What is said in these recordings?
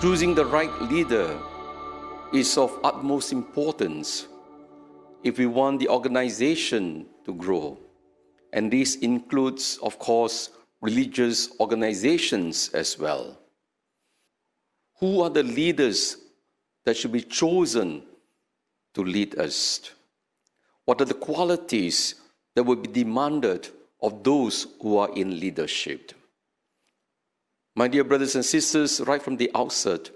Choosing the right leader is of utmost importance if we want the organization to grow. And this includes, of course, religious organizations as well. Who are the leaders that should be chosen to lead us? What are the qualities that will be demanded of those who are in leadership? My dear brothers and sisters, right from the outset,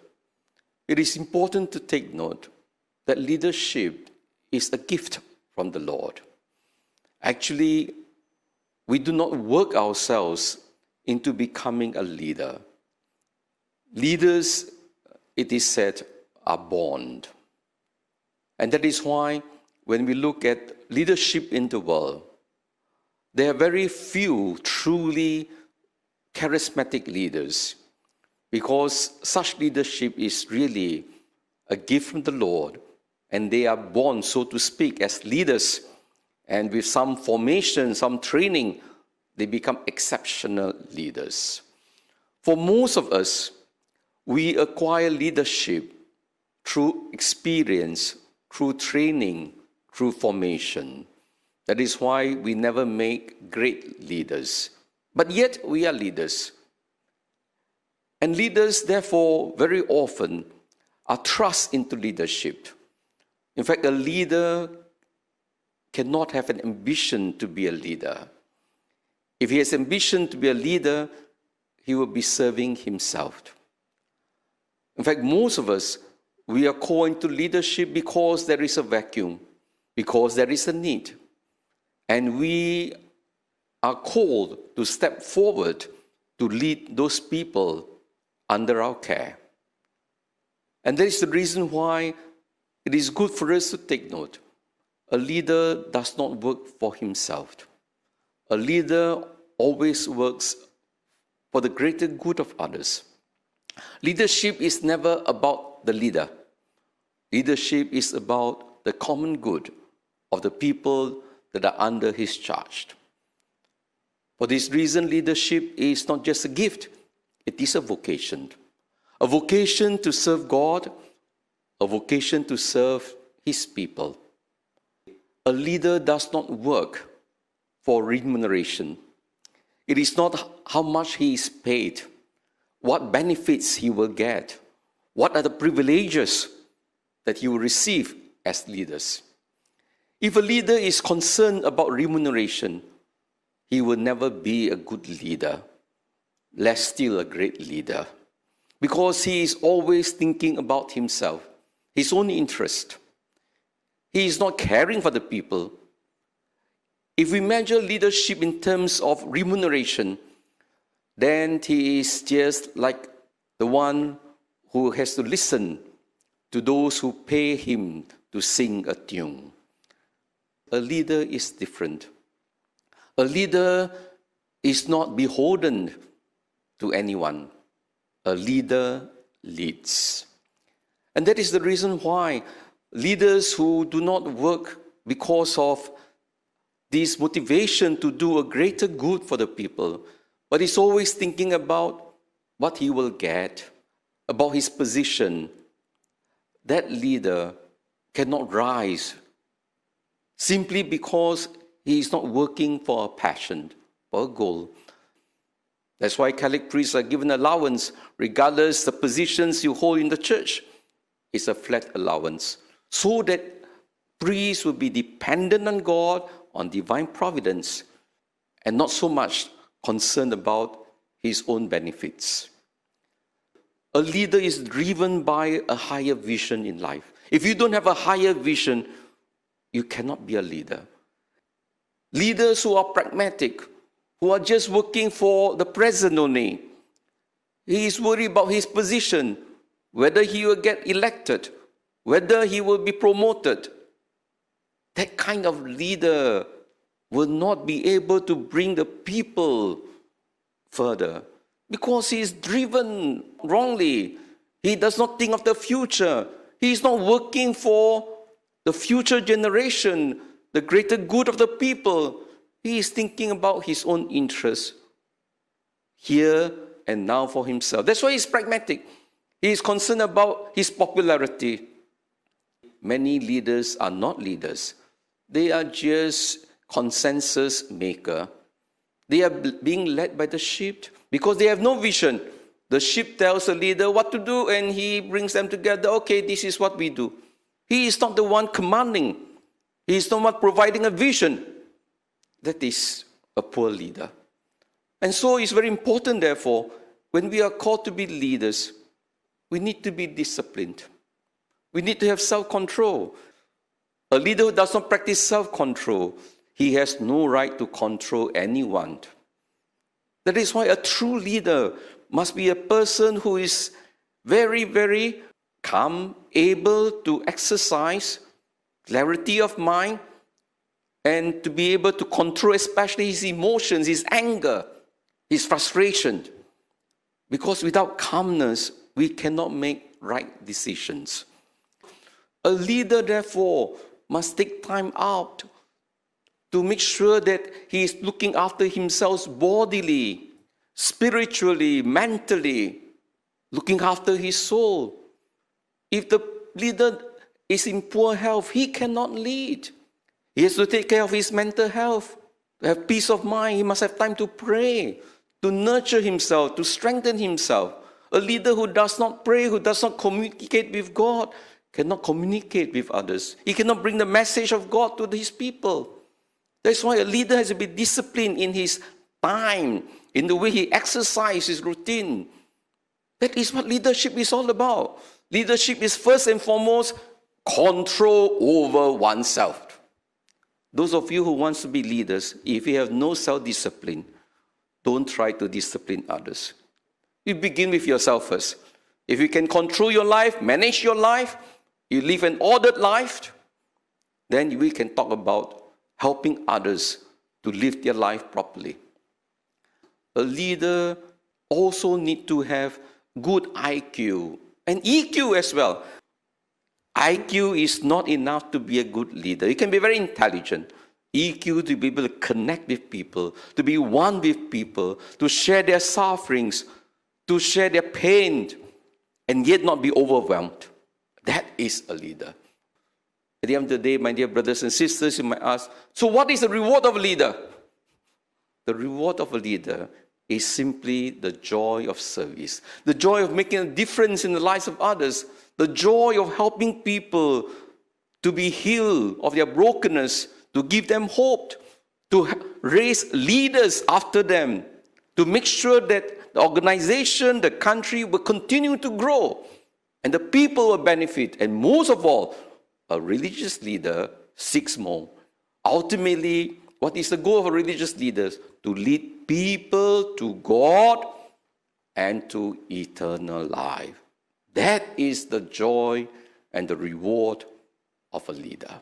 it is important to take note that leadership is a gift from the Lord. Actually, we do not work ourselves into becoming a leader. Leaders, it is said, are born. And that is why when we look at leadership in the world, there are very few truly charismatic leaders, because such leadership is really a gift from the Lord, and they are born, so to speak, as leaders, and with some formation, some training, they become exceptional leaders. For most of us, we acquire leadership through experience, through training, through formation. That is why we never make great leaders. But yet we are leaders. And leaders, therefore, very often are thrust into leadership. In fact, a leader cannot have an ambition to be a leader. If he has ambition to be a leader, he will be serving himself. In fact, most of us, we are called into leadership because there is a vacuum, because there is a need. And we are called to step forward to lead those people under our care. And that is the reason why it is good for us to take note. A leader does not work for himself. A leader always works for the greater good of others. Leadership is never about the leader. Leadership is about the common good of the people that are under his charge. For this reason, leadership is not just a gift, it is a vocation. A vocation to serve God, a vocation to serve his people. A leader does not work for remuneration. It is not how much he is paid, what benefits he will get, what are the privileges that he will receive as leaders. If a leader is concerned about remuneration, he will never be a good leader, less still a great leader, because he is always thinking about himself, his own interest. He is not caring for the people. If we measure leadership in terms of remuneration, then he is just like the one who has to listen to those who pay him to sing a tune. A leader is different. A leader is not beholden to anyone. A leader leads. And that is the reason why leaders who do not work because of this motivation to do a greater good for the people, but is always thinking about what he will get, about his position, that leader cannot rise simply because he is not working for a passion, for a goal. That's why Catholic priests are given allowance regardless the positions you hold in the church. It's a flat allowance, so that priests will be dependent on God, on divine providence, and not so much concerned about his own benefits. A leader is driven by a higher vision in life. If you don't have a higher vision, you cannot be a leader. Leaders who are pragmatic, who are just working for the present only. He is worried about his position, whether he will get elected, whether he will be promoted. That kind of leader will not be able to bring the people further because he is driven wrongly. He does not think of the future. He is not working for the future generation, the greater good of the people. He is thinking about his own interests here and now for himself. That's why he's pragmatic. He is concerned about his popularity. Many leaders are not leaders. They are just consensus maker. They are being led by the sheep because they have no vision. The sheep tells the leader what to do and he brings them together. Okay, this is what we do. He is not the one commanding. He is not one providing a vision. That is a poor leader. And so it's very important, therefore, when we are called to be leaders, we need to be disciplined. We need to have self-control. A leader who does not practice self-control, he has no right to control anyone. That is why a true leader must be a person who is very, very calm, able to exercise clarity of mind, and to be able to control especially his emotions, his anger, his frustration. Because without calmness, we cannot make right decisions. A leader, therefore, must take time out to make sure that he is looking after himself bodily, spiritually, mentally, looking after his soul. If the leader is in poor health, he cannot lead. He has to take care of his mental health, to have peace of mind. He must have time to pray, to nurture himself, to strengthen himself. A leader who does not pray, who does not communicate with God, cannot communicate with others. He cannot bring the message of God to his people. That's why a leader has to be disciplined in his time, in the way he exercises his routine. That is what leadership is all about. Leadership is first and foremost control over oneself. Those of you who want to be leaders, if you have no self-discipline, don't try to discipline others. You begin with yourself first. If you can control your life, manage your life, you live an ordered life, then we can talk about helping others to live their life properly. A leader also needs to have good IQ and EQ as well. IQ is not enough to be a good leader. You can be very intelligent. EQ, to be able to connect with people, to be one with people, to share their sufferings, to share their pain, and yet not be overwhelmed. That is a leader. At the end of the day, my dear brothers and sisters, you might ask, so what is the reward of a leader? The reward of a leader is simply the joy of service, the joy of making a difference in the lives of others, the joy of helping people to be healed of their brokenness, to give them hope, to raise leaders after them, to make sure that the organization, the country will continue to grow and the people will benefit. And most of all, a religious leader seeks more. Ultimately, what is the goal of a religious leader? To lead people to God and to eternal life. That is the joy and the reward of a leader.